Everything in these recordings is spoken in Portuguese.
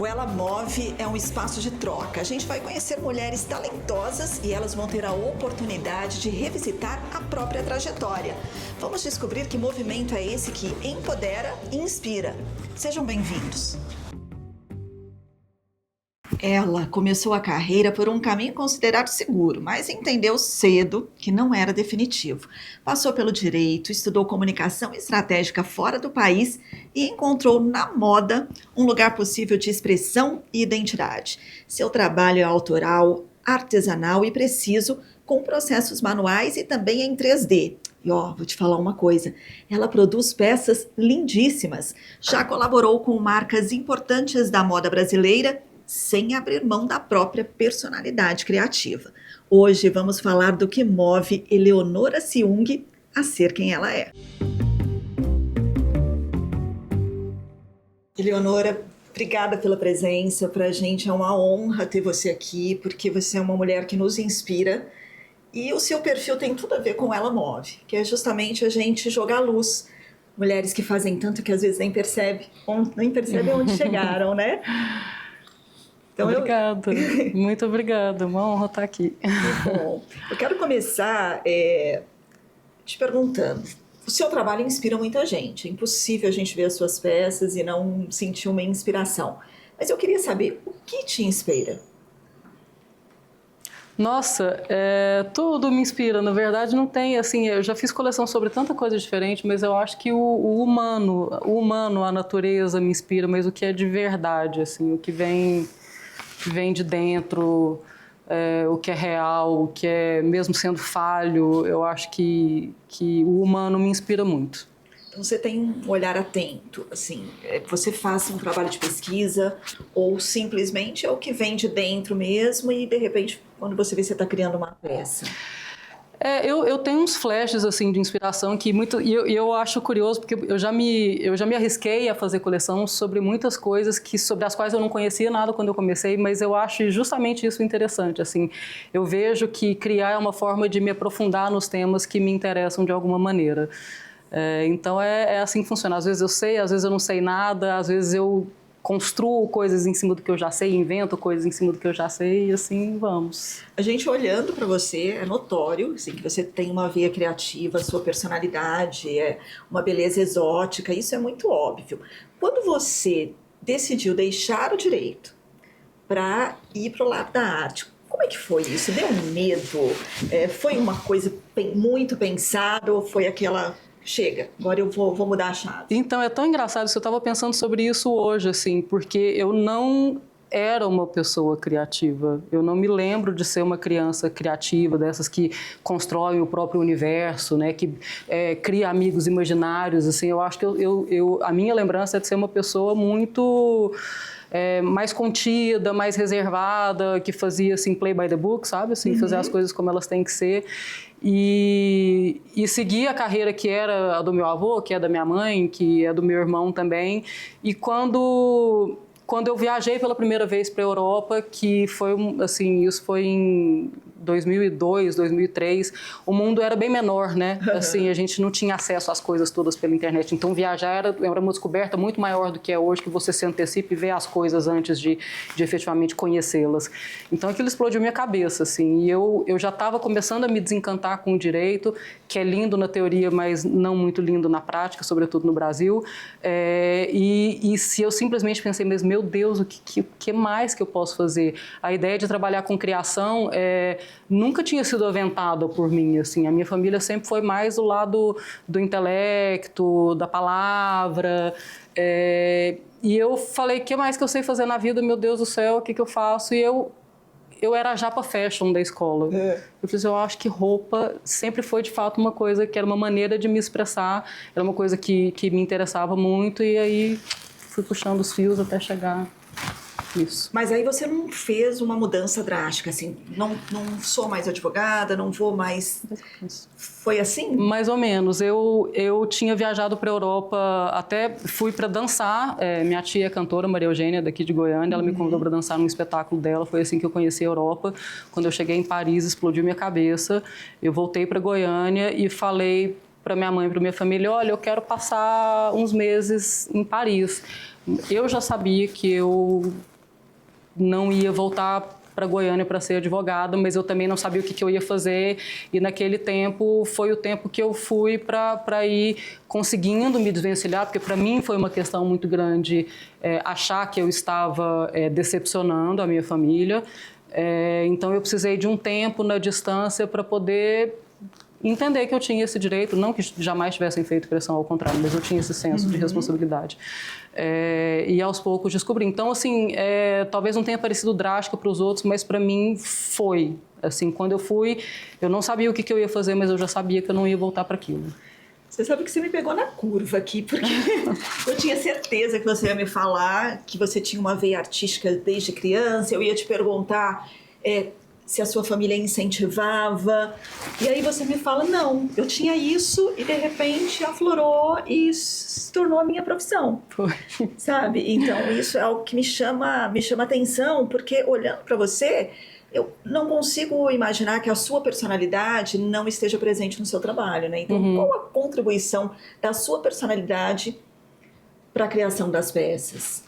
O Ela Move é um espaço de troca. A gente vai conhecer mulheres talentosas e elas vão ter a oportunidade de revisitar a própria trajetória. Vamos descobrir que movimento é esse que empodera e inspira. Sejam bem-vindos. Ela começou a carreira por um caminho considerado seguro, mas entendeu cedo que não era definitivo. Passou pelo direito, estudou comunicação estratégica fora do país e encontrou na moda um lugar possível de expressão e identidade. Seu trabalho é autoral, artesanal e preciso, com processos manuais e também em 3D. E vou te falar uma coisa, ela produz peças lindíssimas. Já colaborou com marcas importantes da moda brasileira, sem abrir mão da própria personalidade criativa. Hoje vamos falar do que move Eleonora Seung a ser quem ela é. Eleonora, obrigada pela presença. Para a gente é uma honra ter você aqui, porque você é uma mulher que nos inspira. E o seu perfil tem tudo a ver com Ela Move, que é justamente a gente jogar luz. Mulheres que fazem tanto que às vezes nem percebem onde chegaram, né? Então, obrigada, muito obrigada, uma honra estar aqui. Bom, eu quero começar te perguntando, o seu trabalho inspira muita gente, é impossível a gente ver as suas peças e não sentir uma inspiração, mas eu queria saber o que te inspira? Nossa, tudo me inspira, na verdade não tem, assim, eu já fiz coleção sobre tanta coisa diferente, mas eu acho que o humano, a natureza me inspira, mas o que é de verdade, assim, o que vem de dentro, o que é real, o que é mesmo sendo falho, eu acho que o humano me inspira muito. Então você tem um olhar atento, assim, você faz um trabalho de pesquisa ou simplesmente é o que vem de dentro mesmo e de repente quando você vê você está criando uma peça? Eu tenho uns flashes assim de inspiração que eu acho curioso porque eu já me arrisquei a fazer coleção sobre muitas coisas sobre as quais eu não conhecia nada quando eu comecei, mas eu acho justamente isso interessante, assim. Eu vejo que criar é uma forma de me aprofundar nos temas que me interessam de alguma maneira. Então é assim que funciona. Às vezes eu sei, às vezes eu não sei nada, às vezes eu construo coisas em cima do que eu já sei, invento coisas em cima do que eu já sei e assim vamos. A gente olhando para você, é notório assim, que você tem uma veia criativa, sua personalidade, uma beleza exótica, isso é muito óbvio. Quando você decidiu deixar o direito para ir para o lado da arte, como é que foi isso? Deu um medo? Foi uma coisa muito pensada ou foi aquela... Chega, agora eu vou mudar a chave. Então, é tão engraçado isso. Eu estava pensando sobre isso hoje, assim, porque eu não era uma pessoa criativa. Eu não me lembro de ser uma criança criativa, dessas que constroem o próprio universo, né, que cria amigos imaginários. Assim, eu acho que a minha lembrança é de ser uma pessoa muito... mais contida, mais reservada, que fazia assim play by the book, sabe? Assim, fazer as coisas como elas têm que ser. E seguir a carreira que era a do meu avô, que é da minha mãe, que é do meu irmão também. E quando eu viajei pela primeira vez para a Europa, que foi assim, isso foi em 2002, 2003, o mundo era bem menor, né? Assim, a gente não tinha acesso às coisas todas pela internet. Então, viajar era uma descoberta muito maior do que é hoje, que você se antecipa e vê as coisas antes de efetivamente conhecê-las. Então, aquilo explodiu minha cabeça, assim. E eu já estava começando a me desencantar com o direito, que é lindo na teoria, mas não muito lindo na prática, sobretudo no Brasil. E se eu simplesmente pensei mesmo, meu Deus, o que mais que eu posso fazer? A ideia de trabalhar com criação nunca tinha sido aventada por mim, assim. A minha família sempre foi mais do lado do intelecto, da palavra. E eu falei, o que mais que eu sei fazer na vida? Meu Deus do céu, o que eu faço? E eu era a japa fashion da escola. Eu falei assim, eu acho que roupa sempre foi, de fato, uma coisa que era uma maneira de me expressar, era uma coisa que me interessava muito, e aí fui puxando os fios até chegar nisso. Mas aí você não fez uma mudança drástica, assim, não sou mais advogada, não vou mais... Foi assim? Mais ou menos. Eu tinha viajado para a Europa, até fui para dançar. Minha tia é cantora, Maria Eugênia, daqui de Goiânia, ela me convidou para dançar num espetáculo dela. Foi assim que eu conheci a Europa. Quando eu cheguei em Paris, explodiu minha cabeça. Eu voltei para Goiânia e falei para minha mãe e para minha família, olha, eu quero passar uns meses em Paris. Eu já sabia que eu não ia voltar para Goiânia para ser advogada, mas eu também não sabia o que eu ia fazer, e naquele tempo foi o tempo que eu fui para ir conseguindo me desvencilhar, porque para mim foi uma questão muito grande achar que eu estava decepcionando a minha família, então eu precisei de um tempo na distância para poder entender que eu tinha esse direito, não que jamais tivessem feito pressão, ao contrário, mas eu tinha esse senso de responsabilidade. E aos poucos descobri. Então, assim, talvez não tenha parecido drástico para os outros, mas para mim foi. Assim, quando eu fui, eu não sabia o que eu ia fazer, mas eu já sabia que eu não ia voltar para aquilo. Você sabe que você me pegou na curva aqui, porque eu tinha certeza que você ia me falar que você tinha uma veia artística desde criança, eu ia te perguntar se a sua família incentivava, e aí você me fala, não, eu tinha isso e de repente aflorou e se tornou a minha profissão. Foi. Sabe? Então isso é algo que me chama atenção, porque olhando para você, eu não consigo imaginar que a sua personalidade não esteja presente no seu trabalho, né? Então qual a contribuição da sua personalidade para a criação das peças?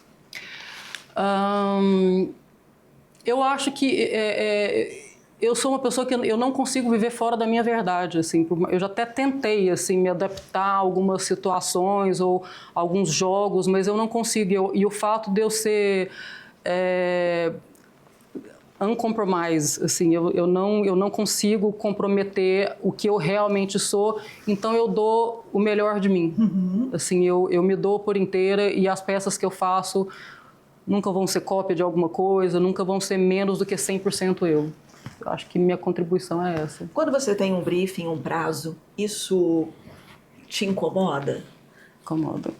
Eu acho que eu sou uma pessoa que eu não consigo viver fora da minha verdade, assim. Eu já até tentei, assim, me adaptar a algumas situações ou alguns jogos, mas eu não consigo. E o fato de eu ser uncompromised, assim, eu não consigo comprometer o que eu realmente sou, então eu dou o melhor de mim. Assim, eu me dou por inteira, e as peças que eu faço nunca vão ser cópia de alguma coisa, nunca vão ser menos do que 100% eu. Eu acho que minha contribuição é essa. Quando você tem um briefing, um prazo, isso te incomoda? Incomoda.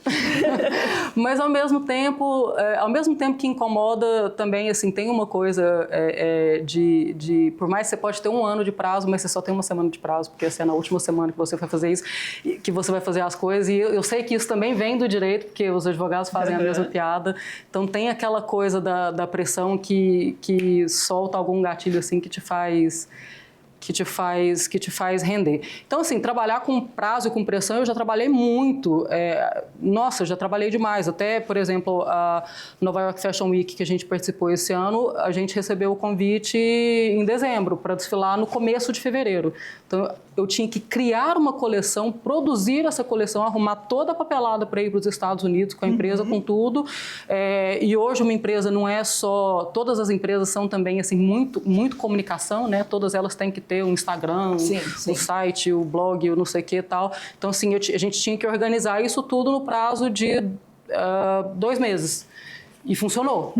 Mas ao mesmo tempo que incomoda também, assim, tem uma coisa por mais que você pode ter um ano de prazo, mas você só tem uma semana de prazo, porque essa é na última semana que você vai fazer isso, que você vai fazer as coisas, e eu sei que isso também vem do direito, porque os advogados fazem a mesma piada, então tem aquela coisa da pressão que solta algum gatilho, assim, que te faz render. Então, assim, trabalhar com prazo e com pressão, eu já trabalhei muito. Nossa, já trabalhei demais. Até, por exemplo, a Nova York Fashion Week, que a gente participou esse ano, a gente recebeu o convite em dezembro para desfilar no começo de fevereiro. Então, eu tinha que criar uma coleção, produzir essa coleção, arrumar toda a papelada para ir para os Estados Unidos com a empresa, com tudo. E hoje uma empresa não é só... Todas as empresas são também, assim, muito comunicação, né? Todas elas têm que ter o Instagram, o site, o blog, o não sei o que e tal. Então, assim, a gente tinha que organizar isso tudo no prazo de 2 meses. E funcionou.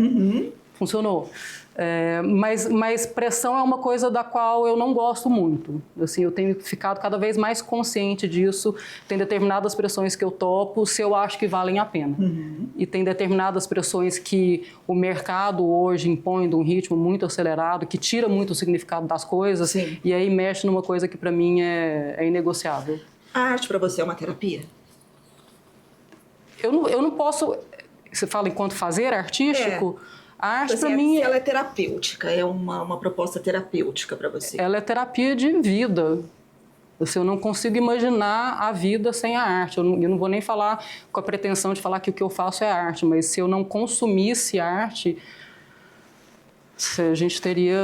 Funcionou. Mas pressão é uma coisa da qual eu não gosto muito. Assim, eu tenho ficado cada vez mais consciente disso. Tem determinadas pressões que eu topo se eu acho que valem a pena. E tem determinadas pressões que o mercado hoje impõe de um ritmo muito acelerado, que tira muito o significado das coisas. Sim. E aí mexe numa coisa que para mim é inegociável. A arte para você é uma terapia? Eu não posso... Você fala enquanto fazer artístico... A arte, assim, para mim... Ela é terapêutica, é uma proposta terapêutica para você. Ela é terapia de vida. Assim, eu não consigo imaginar a vida sem a arte. Eu não vou nem falar com a pretensão de falar que o que eu faço é arte, mas se eu não consumisse arte, a gente teria...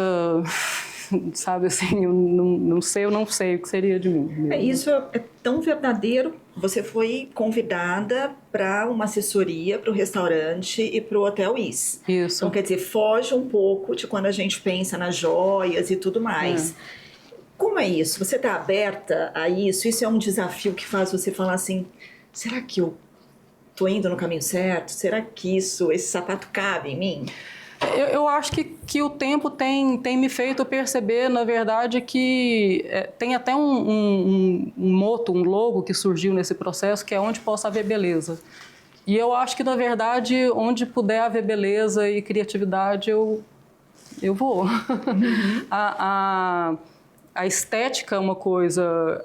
Sabe, assim, eu não sei o que seria de mim. Isso é tão verdadeiro. Você foi convidada para uma assessoria para o restaurante e para o Hotel Is. Isso. Então, quer dizer, foge um pouco de quando a gente pensa nas joias e tudo mais. Como é isso? Você está aberta a isso? Isso é um desafio que faz você falar assim, será que eu estou indo no caminho certo? Será que esse sapato cabe em mim? Eu acho que o tempo tem me feito perceber, na verdade, que tem até um moto, um logo que surgiu nesse processo, que é onde possa haver beleza. E eu acho que, na verdade, onde puder haver beleza e criatividade, eu vou. A estética é uma coisa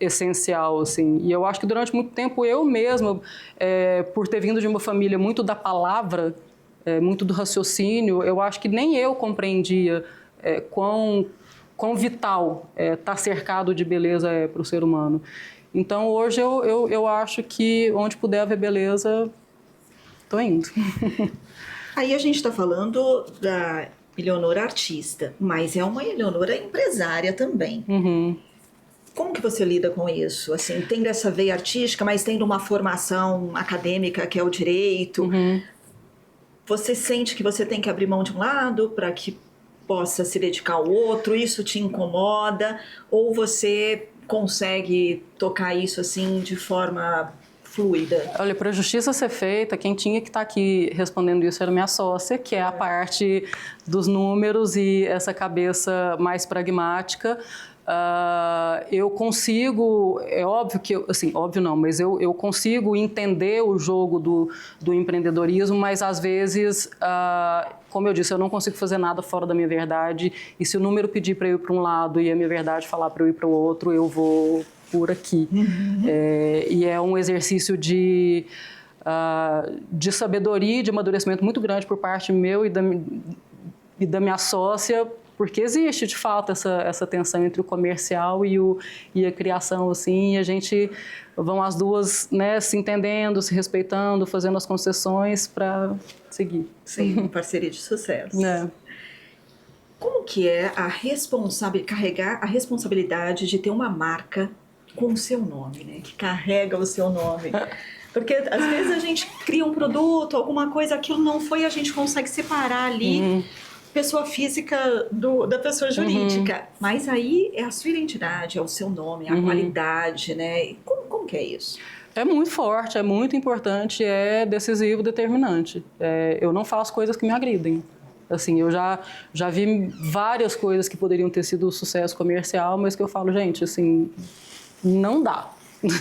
essencial, assim. E eu acho que durante muito tempo eu mesma, por ter vindo de uma família muito da palavra, muito do raciocínio, eu acho que nem eu compreendia quão vital estar cercado de beleza é para o ser humano. Então, hoje eu acho que onde puder haver beleza, estou indo. Aí a gente está falando da Eleonora artista, mas é uma Eleonora empresária também. Uhum. Como que você lida com isso? Assim, tendo essa veia artística, mas tendo uma formação acadêmica que é o direito, você sente que você tem que abrir mão de um lado para que possa se dedicar ao outro? Isso te incomoda? Ou você consegue tocar isso assim de forma fluida? Olha, para a justiça ser feita, quem tinha que estar aqui respondendo isso era minha sócia, que é a parte dos números e essa cabeça mais pragmática. Eu consigo, é óbvio que, assim, óbvio não, mas eu consigo entender o jogo do empreendedorismo, mas às vezes, como eu disse, eu não consigo fazer nada fora da minha verdade, e se o número pedir para eu ir para um lado e a minha verdade falar para eu ir para o outro, eu vou por aqui. E é um exercício de sabedoria e de amadurecimento muito grande por parte meu e da minha sócia, porque existe, de fato, essa tensão entre o comercial e a criação, assim, e a gente vão as duas, né, se entendendo, se respeitando, fazendo as concessões para seguir. Sim, uma parceria de sucesso. É. Como que é carregar a responsabilidade de ter uma marca com o seu nome, né? Que carrega o seu nome. Porque às vezes a gente cria um produto, alguma coisa, aquilo não foi, a gente consegue separar ali pessoa física da pessoa jurídica. Mas aí é a sua identidade, é o seu nome, a qualidade, né? E como que é isso? É muito forte, é muito importante, é decisivo, determinante. Eu não faço coisas que me agridem. Assim, eu já vi várias coisas que poderiam ter sido sucesso comercial, mas que eu falo, gente, assim, não dá.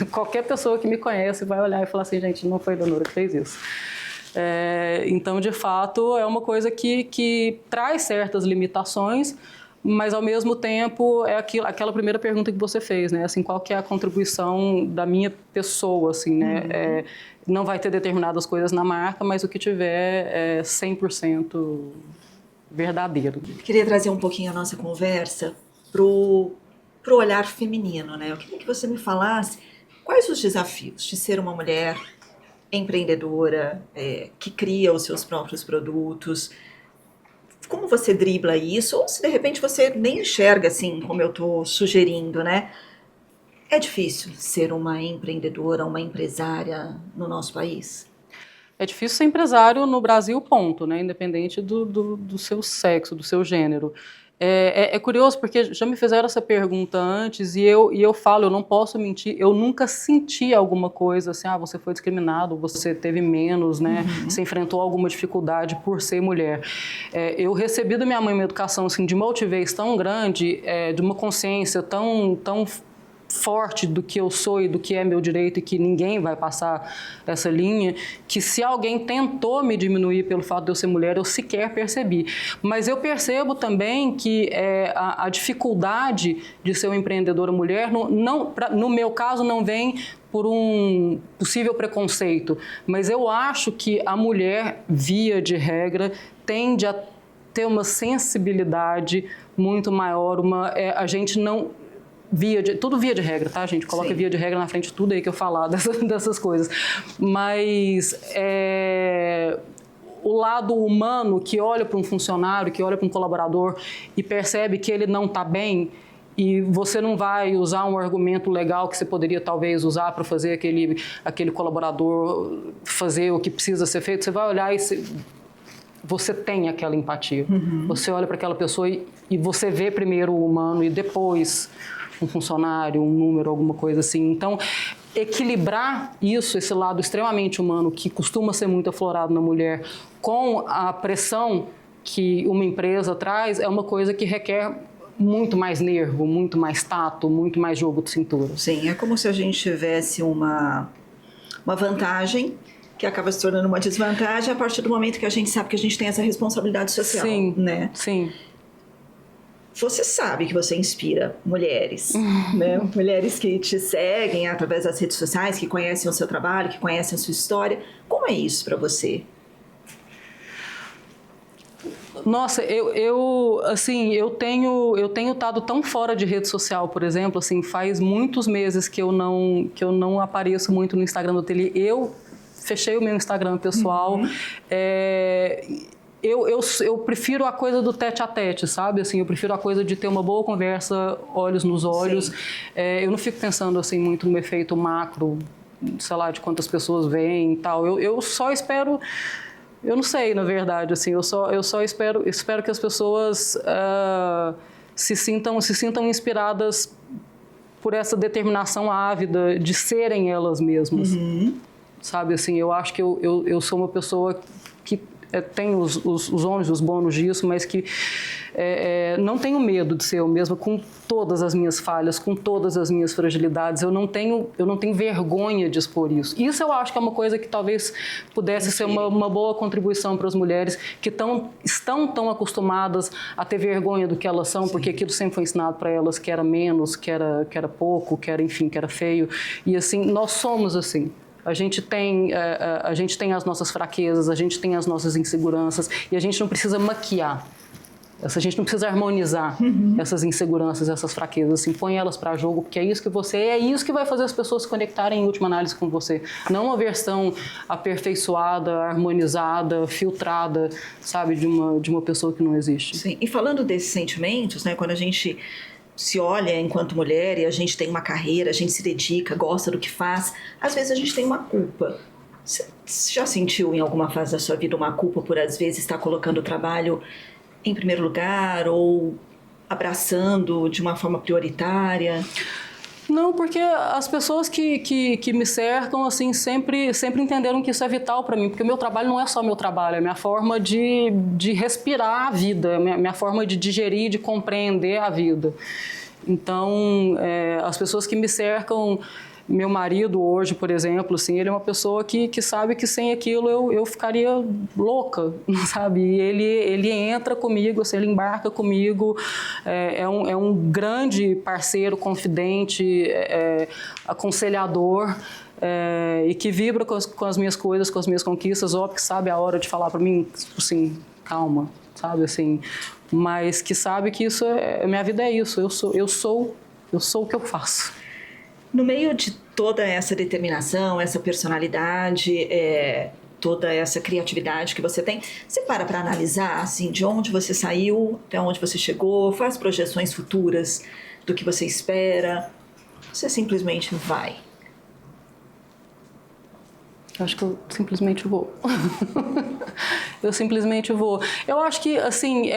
Qualquer pessoa que me conhece vai olhar e falar assim, gente, não foi a Eleonora que fez isso. Então, de fato, é uma coisa que traz certas limitações, mas, ao mesmo tempo, é aquela primeira pergunta que você fez, né? Assim, qual que é a contribuição da minha pessoa, assim, né? Não vai ter determinadas coisas na marca, mas o que tiver é 100% verdadeiro. Queria trazer um pouquinho a nossa conversa pro olhar feminino, né? Eu queria que você me falasse quais os desafios de ser uma mulher empreendedora, que cria os seus próprios produtos. Como você dribla isso? Ou se de repente você nem enxerga assim, como eu estou sugerindo, né? É difícil ser uma empreendedora, uma empresária no nosso país? É difícil ser empresário no Brasil, ponto, né? Independente do seu sexo, do seu gênero. É curioso porque já me fizeram essa pergunta antes e eu falo, eu não posso mentir, eu nunca senti alguma coisa assim, você foi discriminado, você teve menos, né? Você enfrentou alguma dificuldade por ser mulher. Eu recebi da minha mãe uma educação assim, de uma altivez tão grande, de uma consciência tão forte do que eu sou e do que é meu direito e que ninguém vai passar essa linha, que se alguém tentou me diminuir pelo fato de eu ser mulher, eu sequer percebi. Mas eu percebo também que a dificuldade de ser uma empreendedora mulher, no meu caso, não vem por um possível preconceito, mas eu acho que a mulher, via de regra, tende a ter uma sensibilidade muito maior, a gente não... tudo via de regra, tá, gente? Coloca Sim. Via de regra na frente de tudo aí que eu falar dessas coisas. Mas o lado humano que olha para um funcionário, que olha para um colaborador e percebe que ele não está bem, e você não vai usar um argumento legal que você poderia talvez usar para fazer aquele colaborador fazer o que precisa ser feito, você vai olhar e você tem aquela empatia. Você olha para aquela pessoa e você vê primeiro o humano e depois um funcionário, um número, alguma coisa assim. Então, equilibrar isso, esse lado extremamente humano que costuma ser muito aflorado na mulher, com a pressão que uma empresa traz, é uma coisa que requer muito mais nervo, muito mais tato, muito mais jogo de cintura. Sim, é como se a gente tivesse uma vantagem que acaba se tornando uma desvantagem a partir do momento que a gente sabe que a gente tem essa responsabilidade social, sim, né? Sim. Você sabe que você inspira mulheres, né? Mulheres que te seguem através das redes sociais, que conhecem o seu trabalho, que conhecem a sua história. Como é isso para você? Nossa, eu tenho estado tão fora de rede social, por exemplo, assim, faz muitos meses que eu não apareço muito no Instagram do Ateliê. fechei o meu Instagram pessoal. Eu prefiro a coisa do tete a tete, sabe? Assim, eu prefiro a coisa de ter uma boa conversa, olhos nos olhos. Eu não fico pensando assim muito no efeito macro, sei lá, de quantas pessoas vêm e tal. Eu só espero, eu não sei, na verdade, assim, eu só espero que as pessoas se sintam inspiradas por essa determinação ávida de serem elas mesmas, sabe? Assim, eu acho que eu sou uma pessoa que tem os ônus e os bônus disso, mas que não tenho medo de ser eu mesma com todas as minhas falhas, com todas as minhas fragilidades. Eu não tenho vergonha de expor isso. Isso eu acho que é uma coisa que talvez pudesse ser uma boa contribuição para as mulheres que estão tão acostumadas a ter vergonha do que elas são, porque aquilo sempre foi ensinado para elas que era menos, que era pouco, que era feio. E assim, nós somos assim. A gente tem as nossas fraquezas, a gente tem as nossas inseguranças e a gente não precisa maquiar. A gente não precisa harmonizar essas inseguranças, essas fraquezas. Assim, põe elas para jogo, porque é isso que você é, isso que vai fazer as pessoas se conectarem em última análise com você. Não uma versão aperfeiçoada, harmonizada, filtrada, sabe, de uma pessoa que não existe. Sim. E falando desses sentimentos, né, quando a gente se olha enquanto mulher e a gente tem uma carreira, a gente se dedica, gosta do que faz, às vezes a gente tem uma culpa. Você já sentiu em alguma fase da sua vida uma culpa por às vezes estar colocando o trabalho em primeiro lugar ou abraçando de uma forma prioritária? Não, porque as pessoas que me cercam assim sempre entenderam que isso é vital para mim, porque o meu trabalho não é só meu trabalho, é minha forma de respirar a vida, é minha forma de digerir, de compreender a vida. Então, as pessoas que me cercam, meu marido hoje, por exemplo, assim, ele é uma pessoa que sabe que sem aquilo eu ficaria louca, sabe? E ele entra comigo, assim, ele embarca comigo, é um grande parceiro, confidente, aconselhador, e que vibra com as minhas coisas, com as minhas conquistas, óbvio que sabe a hora de falar para mim, assim, calma, sabe, assim, mas que sabe que isso minha vida é isso, eu sou o que eu faço. No meio de toda essa determinação, essa personalidade, toda essa criatividade que você tem, você para analisar, assim, de onde você saiu, até onde você chegou, faz projeções futuras do que você espera, você simplesmente vai? Acho que eu simplesmente vou. Eu simplesmente vou. Eu acho que, assim,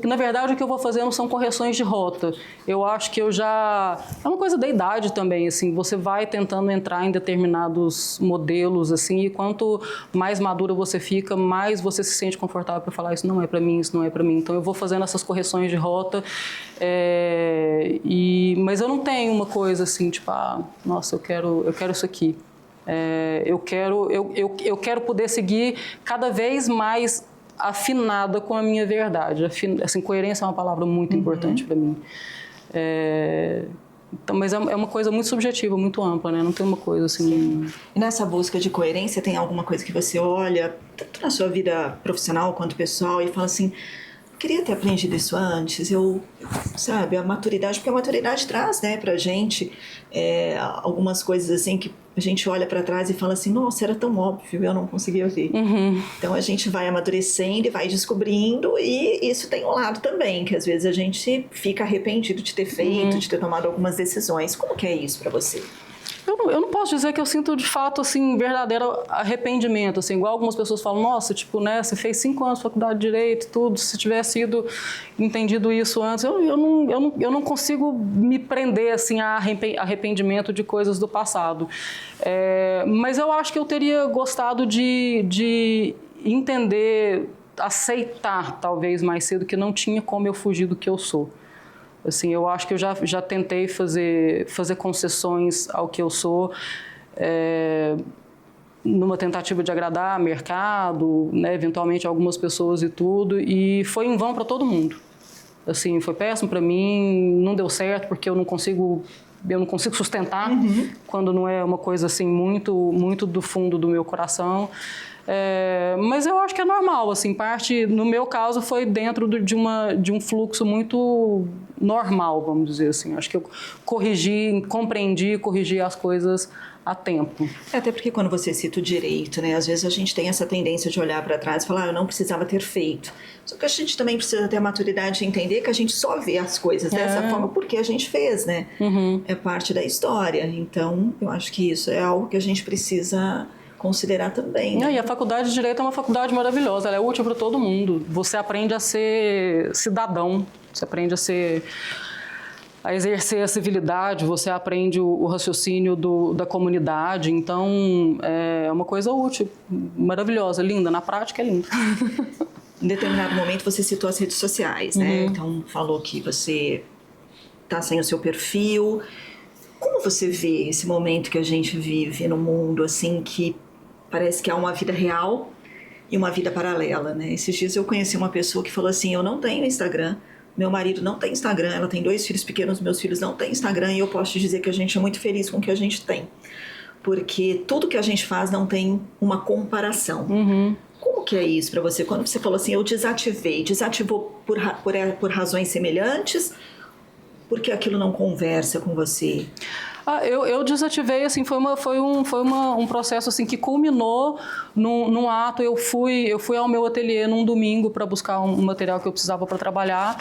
na verdade, o que eu vou fazendo são correções de rota. Eu acho que eu já... É uma coisa da idade também, assim. Você vai tentando entrar em determinados modelos, assim, e quanto mais madura você fica, mais você se sente confortável para falar isso não é para mim, isso não é para mim. Então, eu vou fazendo essas correções de rota, mas eu não tenho uma coisa assim, tipo, nossa, eu quero isso aqui. Eu quero poder seguir cada vez mais afinada com a minha verdade. Assim, coerência é uma palavra muito importante para mim. Então, mas é uma coisa muito subjetiva, muito ampla, né? Não tem uma coisa assim... Sim. E nessa busca de coerência, tem alguma coisa que você olha, tanto na sua vida profissional quanto pessoal, e fala assim... Queria ter aprendido isso antes, sabe, a maturidade, porque a maturidade traz, né, pra gente algumas coisas assim que a gente olha pra trás e fala assim, nossa, era tão óbvio, eu não conseguia ver. Então a gente vai amadurecendo e vai descobrindo, e isso tem um lado também, que às vezes a gente fica arrependido de ter feito, de ter tomado algumas decisões. Como que é isso pra você? Eu não posso dizer que eu sinto, de fato, assim, verdadeiro arrependimento, assim, igual algumas pessoas falam, nossa, tipo, né, você fez 5 anos de faculdade de Direito e tudo, se tivesse entendido isso antes, eu não consigo me prender, assim, a arrependimento de coisas do passado. Mas eu acho que eu teria gostado de entender, aceitar, talvez, mais cedo, que não tinha como eu fugir do que eu sou. Assim, eu acho que eu já tentei fazer concessões ao que eu sou, numa tentativa de agradar mercado, né, eventualmente algumas pessoas e tudo, e foi em vão para todo mundo. Assim, foi péssimo para mim, não deu certo porque eu não consigo sustentar quando não é uma coisa assim muito, muito do fundo do meu coração. Mas eu acho que é normal, assim, parte, no meu caso, foi dentro de um fluxo muito normal, vamos dizer assim. Acho que eu corrigi as coisas a tempo. Até porque quando você cita o direito, né, às vezes a gente tem essa tendência de olhar para trás e falar, eu não precisava ter feito. Só que a gente também precisa ter a maturidade de entender que a gente só vê as coisas dessa forma porque a gente fez, né? É parte da história. Então, eu acho que isso é algo que a gente precisa considerar também. Né? E a faculdade de Direito é uma faculdade maravilhosa, ela é útil para todo mundo. Você aprende a ser cidadão, você aprende a exercer a civilidade, você aprende o raciocínio da comunidade. Então, é uma coisa útil, maravilhosa, linda. Na prática, é linda. Em determinado momento, você citou as redes sociais, né? Então, falou que você está sem o seu perfil. Como você vê esse momento que a gente vive no mundo, assim, que parece que há uma vida real e uma vida paralela, né? Esses dias eu conheci uma pessoa que falou assim, eu não tenho Instagram, meu marido não tem Instagram, ela tem 2 filhos pequenos, meus filhos não têm Instagram, e eu posso te dizer que a gente é muito feliz com o que a gente tem. Porque tudo que a gente faz não tem uma comparação. Como que é isso para você? Quando você falou assim, eu desativou por razões semelhantes? Porque aquilo não conversa com você? Eu desativei, assim, foi um processo assim, que culminou num ato. Eu fui ao meu ateliê num domingo para buscar um material que eu precisava para trabalhar,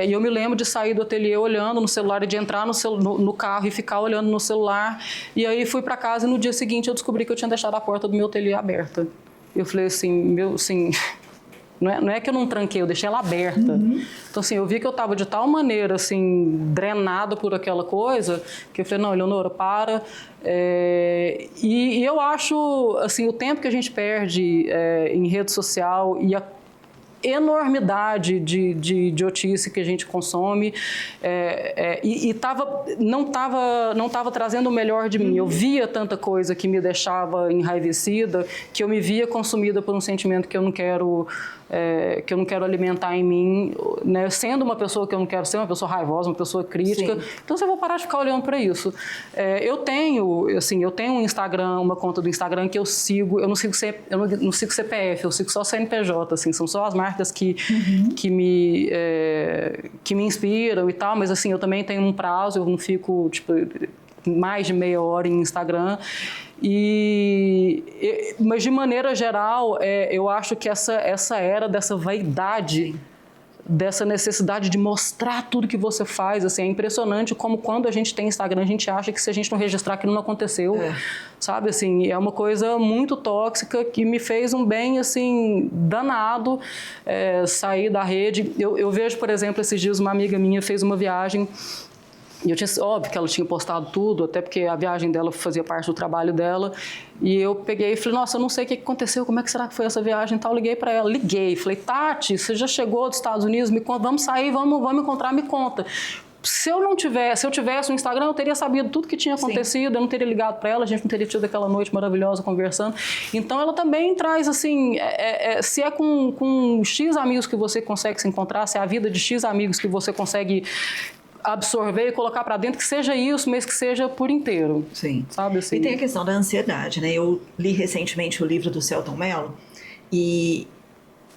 e eu me lembro de sair do ateliê olhando no celular e de entrar no carro e ficar olhando no celular, e aí fui para casa e no dia seguinte eu descobri que eu tinha deixado a porta do meu ateliê aberta. Eu falei assim, não é que eu não tranquei, eu deixei ela aberta. Então, assim, eu vi que eu estava de tal maneira, assim, drenada por aquela coisa, que eu falei, não, Eleonora, para. E eu acho, assim, o tempo que a gente perde em rede social e a enormidade de idiotice que a gente consome, não tava trazendo o melhor de mim. Eu via tanta coisa que me deixava enraivecida, que eu me via consumida por um sentimento que eu não quero alimentar em mim, né? Sendo uma pessoa que eu não quero ser, uma pessoa raivosa, uma pessoa crítica. Sim. Então, eu vou parar de ficar olhando para isso. Eu tenho um Instagram, uma conta do Instagram que eu sigo, eu não sigo CPF, eu sigo só CNPJ, assim, são só as marcas que me inspiram e tal, mas assim, eu também tenho um prazo, eu não fico, tipo, mais de meia hora em Instagram. Mas de maneira geral, eu acho que essa era dessa vaidade, dessa necessidade de mostrar tudo que você faz, assim, é impressionante como quando a gente tem Instagram, a gente acha que se a gente não registrar aquilo não aconteceu, sabe, assim, é uma coisa muito tóxica que me fez um bem, assim, danado, sair da rede. Eu vejo, por exemplo, esses dias uma amiga minha fez uma viagem. E eu tinha, óbvio que ela tinha postado tudo, até porque a viagem dela fazia parte do trabalho dela. E eu peguei e falei, nossa, eu não sei o que aconteceu, como é que será que foi essa viagem e tal. Liguei para ela, falei, Tati, você já chegou dos Estados Unidos, me conta, vamos sair, vamos encontrar, me conta. Se eu tivesse um Instagram, eu teria sabido tudo que tinha acontecido. Sim. Eu não teria ligado para ela, a gente não teria tido aquela noite maravilhosa conversando. Então, ela também traz, assim, se é com X amigos que você consegue se encontrar, se é a vida de X amigos que você consegue absorver e colocar para dentro, que seja isso, mas que seja por inteiro. Sim. Sabe, assim? E tem a questão da ansiedade, né? Eu li recentemente o livro do Selton Mello e,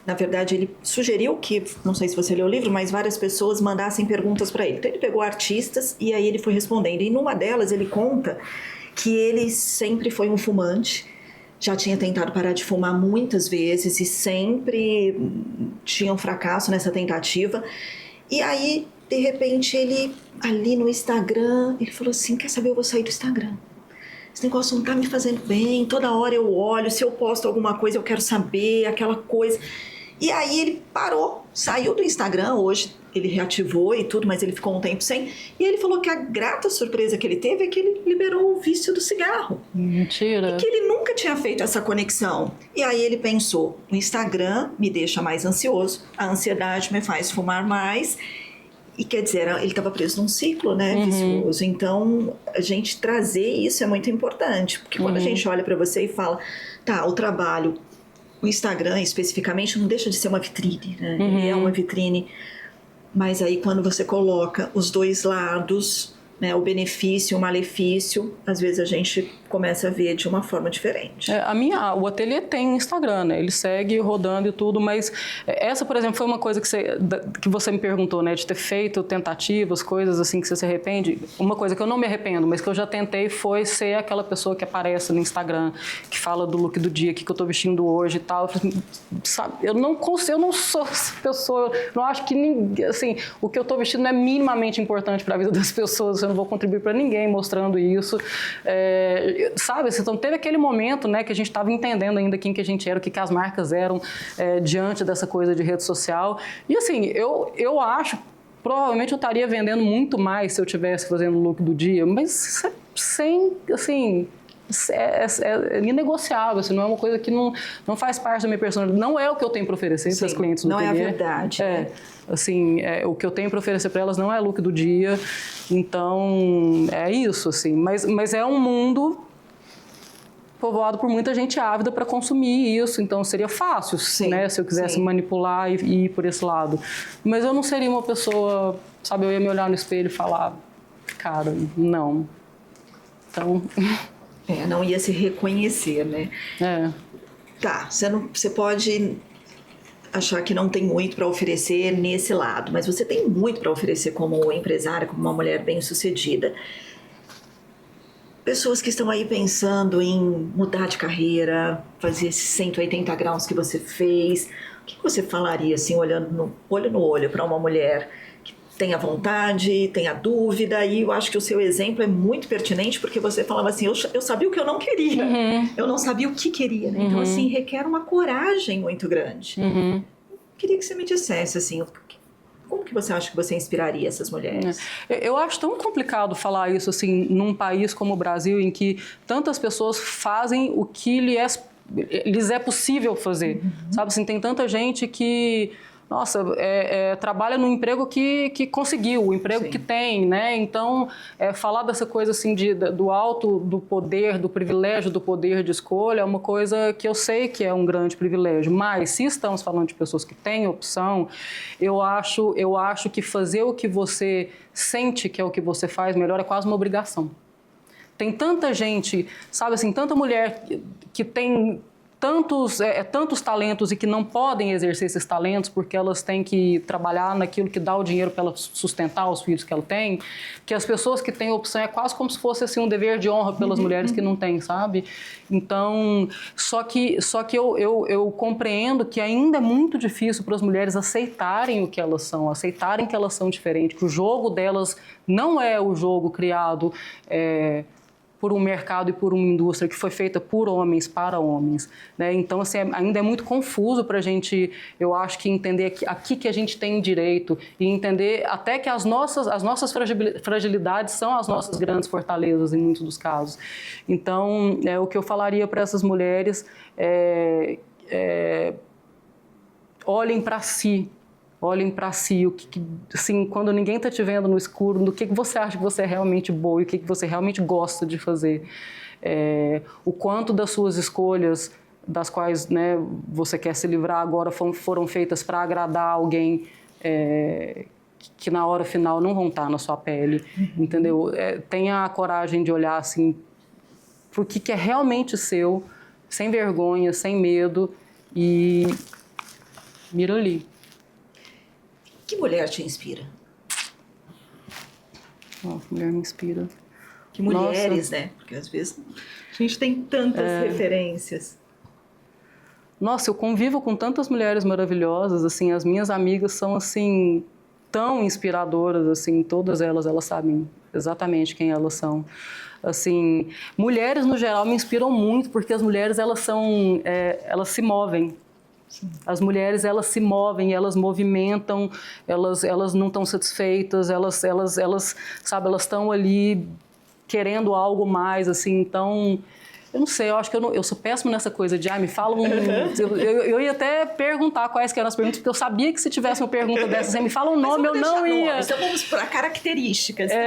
na verdade, ele sugeriu que, não sei se você leu o livro, mas várias pessoas mandassem perguntas para ele. Então, ele pegou artistas e aí ele foi respondendo. E numa delas, ele conta que ele sempre foi um fumante, já tinha tentado parar de fumar muitas vezes e sempre tinha um fracasso nessa tentativa. E aí, de repente, ele, ali no Instagram, ele falou assim, quer saber, eu vou sair do Instagram. Esse negócio não tá me fazendo bem, toda hora eu olho, se eu posto alguma coisa eu quero saber, aquela coisa. E aí ele parou, saiu do Instagram, hoje ele reativou e tudo, mas ele ficou um tempo sem. E ele falou que a grata surpresa que ele teve é que ele liberou o vício do cigarro. Mentira. E que ele nunca tinha feito essa conexão. E aí ele pensou, o Instagram me deixa mais ansioso, a ansiedade me faz fumar mais. E quer dizer, ele estava preso num ciclo, né, vicioso. Então, a gente trazer isso é muito importante. Porque quando a gente olha para você e fala, tá, o trabalho, o Instagram especificamente, não deixa de ser uma vitrine, né? Ele é uma vitrine. Mas aí, quando você coloca os dois lados, né, o benefício, o malefício, às vezes a gente começa a ver de uma forma diferente. O ateliê tem um Instagram, né? Ele segue rodando e tudo, mas essa, por exemplo, foi uma coisa que você me perguntou, né? De ter feito tentativas, coisas assim que você se arrepende. Uma coisa que eu não me arrependo, mas que eu já tentei foi ser aquela pessoa que aparece no Instagram, que fala do look do dia, que eu tô vestindo hoje e tal. Eu falei assim, sabe, eu não sou essa pessoa, não acho que ninguém, assim, o que eu tô vestindo não é minimamente importante para a vida das pessoas, eu não vou contribuir para ninguém mostrando isso. Sabe, então teve aquele momento, né, que a gente estava entendendo ainda quem que a gente era, o que as marcas eram diante dessa coisa de rede social. E assim, eu acho, provavelmente eu estaria vendendo muito mais se eu estivesse fazendo o look do dia, mas sem, assim, é inegociável, assim, não é uma coisa que não faz parte da minha personalidade, não é o que eu tenho para oferecer para as clientes do não ateliê. É a verdade. Né? Assim, o que eu tenho para oferecer para elas não é look do dia, então é isso, assim, mas é um mundo povoado por muita gente ávida para consumir isso, então seria fácil, né, se eu quisesse manipular e ir por esse lado. Mas eu não seria uma pessoa, sabe, eu ia me olhar no espelho e falar, cara, não. Então... não ia se reconhecer, né? Tá, você pode achar que não tem muito para oferecer nesse lado, mas você tem muito para oferecer como empresária, como uma mulher bem-sucedida. Pessoas que estão aí pensando em mudar de carreira, fazer esses 180 graus que você fez, o que você falaria, assim, olhando olho no olho para uma mulher que tem a vontade, tem a dúvida? E eu acho que o seu exemplo é muito pertinente, porque você falava assim, eu sabia o que eu não queria, eu não sabia o que queria, né? Então, assim, requer uma coragem muito grande. Queria que você me dissesse, assim, como que você acha que você inspiraria essas mulheres? Eu acho tão complicado falar isso assim num país como o Brasil, em que tantas pessoas fazem o que lhes é possível fazer. Sabe assim, tem tanta gente que, nossa, trabalha no emprego que conseguiu, o emprego que tem, né? Então, falar dessa coisa assim do alto do poder, do privilégio do poder de escolha é uma coisa que eu sei que é um grande privilégio. Mas, se estamos falando de pessoas que têm opção, eu acho que fazer o que você sente que é o que você faz melhor é quase uma obrigação. Tem tanta gente, sabe assim, tanta mulher que tem tantos talentos e que não podem exercer esses talentos porque elas têm que trabalhar naquilo que dá o dinheiro para elas sustentar os filhos que ela tem, que as pessoas que têm opção é quase como se fosse assim, um dever de honra pelas mulheres que não têm, sabe? Então, só que eu compreendo que ainda é muito difícil para as mulheres aceitarem o que elas são, aceitarem que elas são diferentes, que o jogo delas não é o jogo criado por um mercado e por uma indústria que foi feita por homens, para homens, né? Então, assim, ainda é muito confuso para a gente, eu acho, que entender aqui que a gente tem direito e entender até que as nossas fragilidades são as nossas grandes fortalezas em muitos dos casos. Então, o que eu falaria para essas mulheres olhem para si. Olhem para si, assim, quando ninguém está te vendo no escuro, no que você acha que você é realmente boa e o que você realmente gosta de fazer. O quanto das suas escolhas, das quais, né, você quer se livrar agora, foram feitas para agradar alguém que na hora final não vão estar na sua pele, entendeu? Tenha a coragem de olhar assim, para o que é realmente seu, sem vergonha, sem medo, e mira ali. Que mulher te inspira? Mulher me inspira. Que mulheres, né? Porque às vezes a gente tem tantas referências. Nossa, eu convivo com tantas mulheres maravilhosas, assim, as minhas amigas são, assim, tão inspiradoras, assim, todas elas sabem exatamente quem elas são. Assim, mulheres, no geral, me inspiram muito, porque as mulheres, elas se movem. As mulheres, elas se movem, elas movimentam, elas não estão satisfeitas, elas sabe, elas estão ali querendo algo mais, assim, então, eu não sei, eu acho que eu sou péssimo nessa coisa de, me fala eu ia até perguntar quais que eram as perguntas, porque eu sabia que se tivesse uma pergunta dessa, você me fala um nome, eu não ia. Então vamos para características. Então,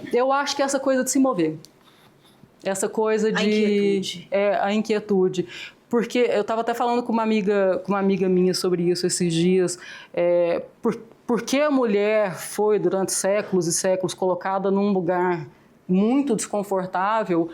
assim. Eu acho que essa coisa de se mover, essa coisa de... A inquietude. Porque eu estava até falando com uma amiga minha sobre isso esses dias, porque a mulher foi, durante séculos e séculos, colocada num lugar muito desconfortável,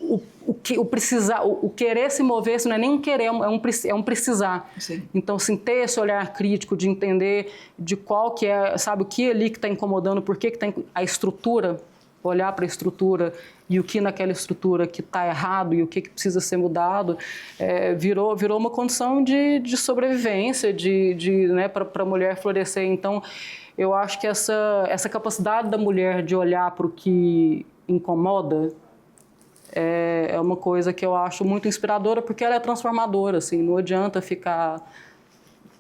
o querer se mover, isso não é nem um querer, é um precisar. Sim. Então, assim, ter esse olhar crítico de entender de qual que é, sabe, o que é ali que está incomodando, por que está a estrutura, olhar para a estrutura e o que naquela estrutura que está errado e o que precisa ser mudado, virou uma condição de sobrevivência, né, para a mulher florescer. Então, eu acho que essa capacidade da mulher de olhar para o que incomoda é uma coisa que eu acho muito inspiradora, porque ela é transformadora, assim, não adianta ficar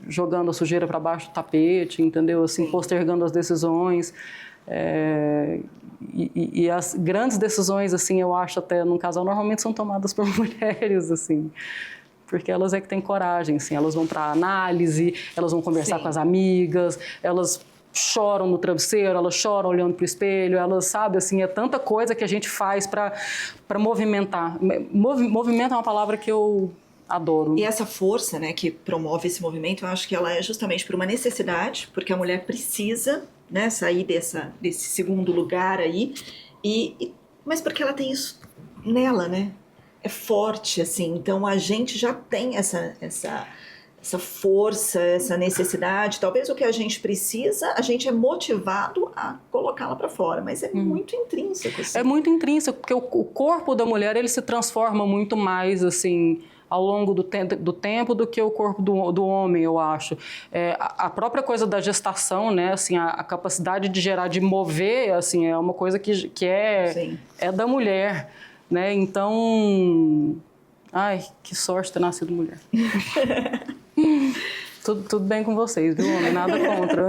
jogando a sujeira para baixo do tapete, entendeu? Assim, postergando as decisões. E as grandes decisões, assim, eu acho até num casal, normalmente são tomadas por mulheres, assim, porque elas é que têm coragem, assim, elas vão para análise, elas vão conversar com as amigas, elas choram no travesseiro, elas choram olhando para o espelho, elas, sabe, assim, é tanta coisa que a gente faz para movimentar. Movimento é uma palavra que eu adoro. E essa força, né, que promove esse movimento, eu acho que ela é justamente por uma necessidade, porque a mulher precisa, né, sair desse segundo lugar aí, mas porque ela tem isso nela, né? É forte, assim. Então a gente já tem essa força, essa necessidade. Talvez o que a gente precisa, a gente é motivado a colocá-la para fora, mas é muito intrínseco. Assim. É muito intrínseco, porque o corpo da mulher ele se transforma muito mais, assim, ao longo do tempo do que o corpo do homem, eu acho. A própria coisa da gestação, né, assim, a capacidade de gerar, de mover, assim, é uma coisa que é da mulher, né? Então, ai, que sorte ter nascido mulher. Tudo bem com vocês, viu, homem? Nada contra.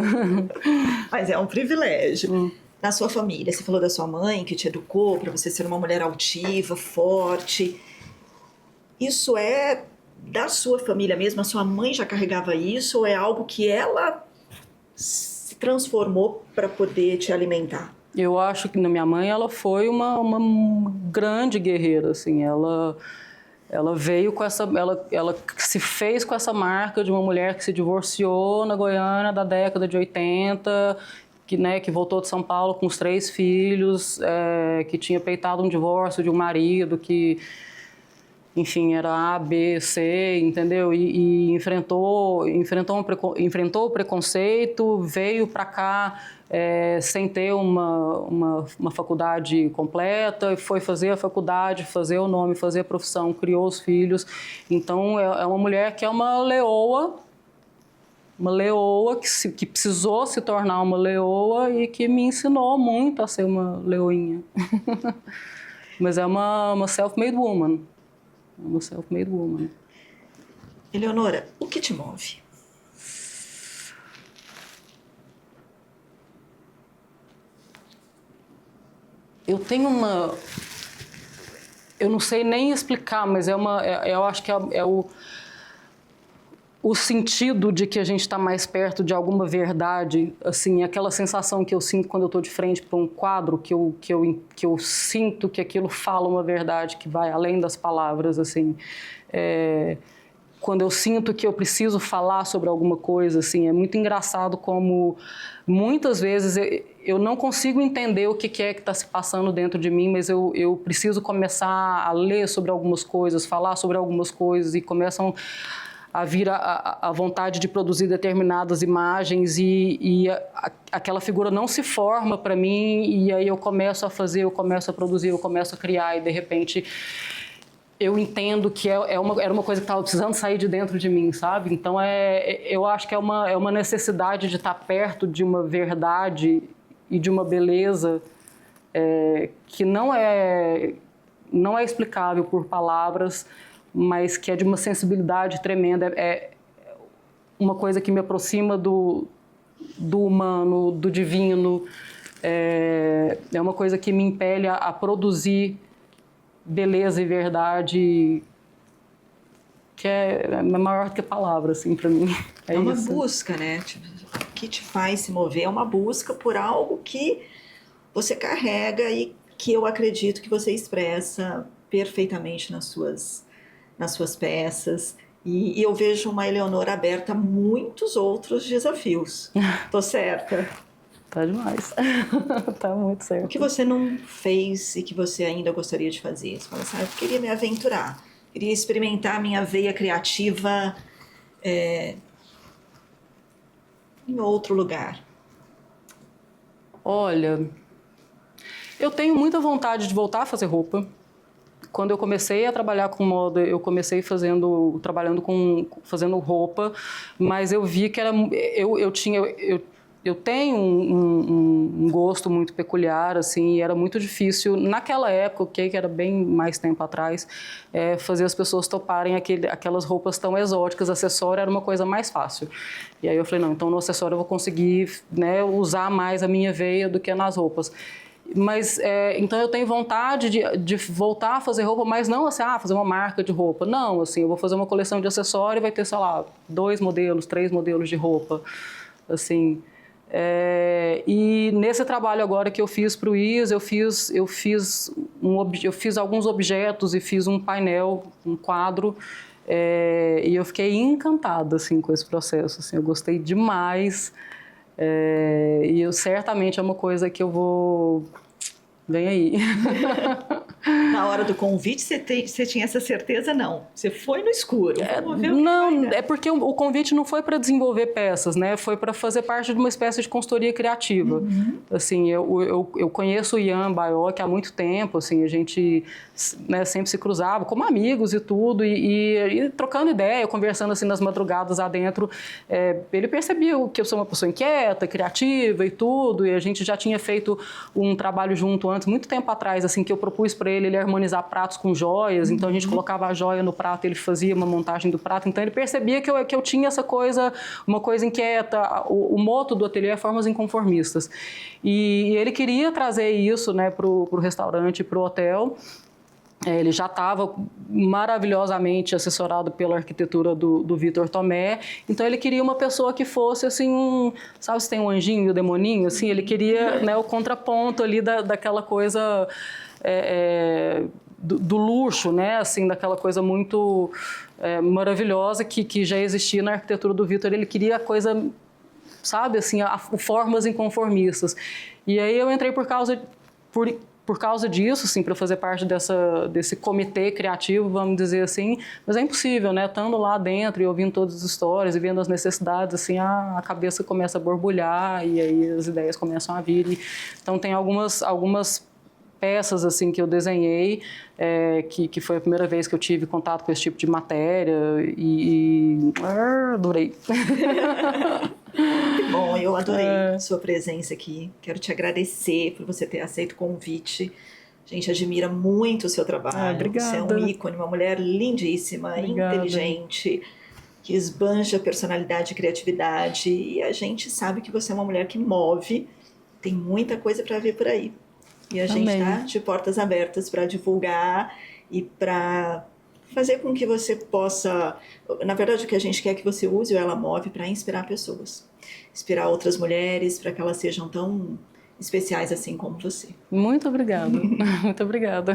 Mas é um privilégio. Na sua família, você falou da sua mãe que te educou para você ser uma mulher altiva, forte. Isso é da sua família mesmo? A sua mãe já carregava isso ou é algo que ela se transformou para poder te alimentar? Eu acho que na minha mãe ela foi uma grande guerreira, assim, ela veio com ela se fez com essa marca de uma mulher que se divorciou na Goiânia da década de 80, que voltou de São Paulo com os 3 filhos, que tinha peitado um divórcio de um marido que, enfim, era A, B, C, entendeu? E enfrentou o preconceito, veio para cá sem ter uma faculdade completa, foi fazer a faculdade, fazer o nome, fazer a profissão, criou os filhos. Então, é uma mulher que é uma leoa que precisou se tornar uma leoa e que me ensinou muito a ser uma leoinha. Mas é uma self-made woman. Uma self-made woman. Eleonora, o que te move? Eu tenho eu não sei nem explicar, mas eu acho que é o sentido de que a gente está mais perto de alguma verdade, assim, aquela sensação que eu sinto quando eu estou de frente para um quadro, que eu sinto que aquilo fala uma verdade que vai além das palavras, assim. Quando eu sinto que eu preciso falar sobre alguma coisa, assim, é muito engraçado como muitas vezes eu não consigo entender o que é que está se passando dentro de mim, mas eu preciso começar a ler sobre algumas coisas, falar sobre algumas coisas e começam a vir a vontade de produzir determinadas imagens e aquela figura não se forma para mim e aí eu começo a fazer, eu começo a produzir, eu começo a criar e de repente eu entendo que era uma coisa que estava precisando sair de dentro de mim, sabe? Então eu acho que é uma necessidade de estar perto de uma verdade e de uma beleza que não é explicável por palavras, mas que é de uma sensibilidade tremenda, é uma coisa que me aproxima do humano, do divino, é uma coisa que me impele a produzir beleza e verdade, que é maior do que palavra, assim, para mim. É uma busca, né? O que te faz se mover é uma busca por algo que você carrega e que eu acredito que você expressa perfeitamente nas suas peças. E eu vejo uma Eleonora aberta a muitos outros desafios. Tô certa? Tá demais. Tá muito certo. O que você não fez e que você ainda gostaria de fazer? Você fala assim, eu queria me aventurar, queria experimentar a minha veia criativa em outro lugar. Olha, eu tenho muita vontade de voltar a fazer roupa. Quando eu comecei a trabalhar com moda, eu comecei fazendo roupa, mas eu vi que eu tenho um gosto muito peculiar, assim, e era muito difícil, naquela época, que era bem mais tempo atrás, fazer as pessoas toparem aquelas roupas tão exóticas. Acessório era uma coisa mais fácil. E aí eu falei, não, então no acessório eu vou conseguir, né, usar mais a minha veia do que nas roupas. Mas, então eu tenho vontade de voltar a fazer roupa, mas não assim, fazer uma marca de roupa. Não, assim, eu vou fazer uma coleção de acessório e vai ter, sei lá, 2 modelos, 3 modelos de roupa, assim. E nesse trabalho agora que eu fiz para o IS, eu fiz alguns objetos e fiz um painel, um quadro, e eu fiquei encantada, assim, com esse processo, assim, eu gostei demais. E certamente é uma coisa que eu vou... Vem aí. Na hora do convite, você tinha essa certeza? Não. Você foi no escuro. Não, é porque o convite não foi para desenvolver peças, né? Foi para fazer parte de uma espécie de consultoria criativa. Uhum. Assim, eu conheço o Ian Baioc há muito tempo, assim, a gente, né, sempre se cruzava como amigos e tudo, e trocando ideia, conversando assim nas madrugadas adentro. Ele percebia que eu sou uma pessoa inquieta, criativa e tudo, e a gente já tinha feito um trabalho junto antes, muito tempo atrás, assim, que eu propus para ele harmonizar pratos com joias. Então a gente colocava a joia no prato, ele fazia uma montagem do prato. Então ele percebia que eu tinha essa coisa, uma coisa inquieta. O moto do ateliê é formas inconformistas. E ele queria trazer isso, né, pro restaurante, pro hotel. Ele já estava maravilhosamente assessorado pela arquitetura do Vitor Tomé, então ele queria uma pessoa que fosse assim, sabe se tem um anjinho e o demoninho, assim, ele queria, né, o contraponto ali daquela coisa do luxo, né, assim, daquela coisa muito maravilhosa que já existia na arquitetura do Vitor. Ele queria a coisa, sabe, assim, formas inconformistas. E aí eu entrei por causa disso, assim, para fazer parte desse comitê criativo, vamos dizer assim, mas é impossível, né? Estando lá dentro e ouvindo todas as histórias e vendo as necessidades, assim, a cabeça começa a borbulhar e aí as ideias começam a vir. Então tem algumas peças, assim, que eu desenhei, que foi a primeira vez que eu tive contato com esse tipo de matéria e adorei. Que bom, eu adorei sua presença aqui. Quero te agradecer por você ter aceito o convite. A gente admira muito o seu trabalho. Obrigada. Você é um ícone, uma mulher lindíssima, Obrigada. Inteligente, que esbanja personalidade e criatividade. E a gente sabe que você é uma mulher que move. Tem muita coisa para ver por aí. E a gente está de portas abertas para divulgar e para fazer com que você possa... Na verdade, o que a gente quer é que você use o Ela Move para inspirar pessoas. Inspirar outras mulheres para que elas sejam tão especiais assim como você. Muito obrigada. Muito obrigada.